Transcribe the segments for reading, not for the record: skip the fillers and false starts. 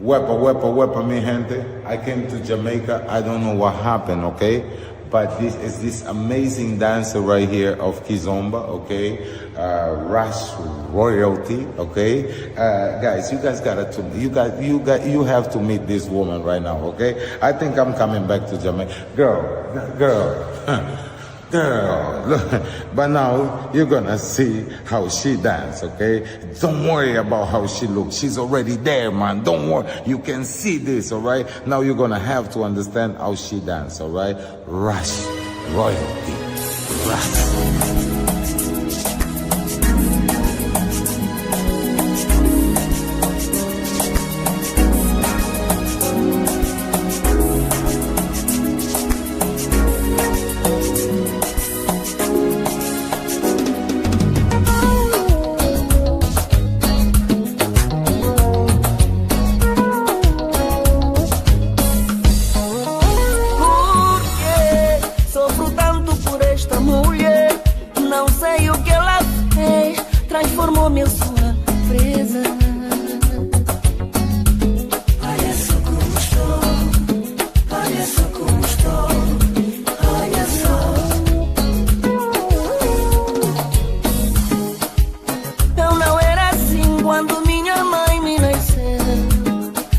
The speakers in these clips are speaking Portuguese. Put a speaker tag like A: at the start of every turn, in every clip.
A: Wepa, mi gente. I came to Jamaica. I don't know what happened, okay? But this is this amazing dancer right here of Kizomba, okay? RASH royalty, okay? Guys, you guys you have to meet this woman right now, okay? I think I'm coming back to Jamaica. Girl, look, but now you're gonna see how she dance, okay? Don't worry about how she looks. She's already there, man. Don't worry. You can see this, all right? Now you're gonna have to understand how she dance, all right? RASH royalty. RASH.
B: Transformou meu sonho presa. Olha só como estou, olha só como estou, olha só. Eu não era assim quando minha mãe me nasceu.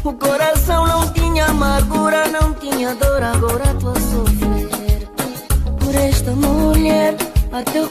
B: O coração não tinha amargura, não tinha dor, agora tô a sofrer por esta mulher. Até o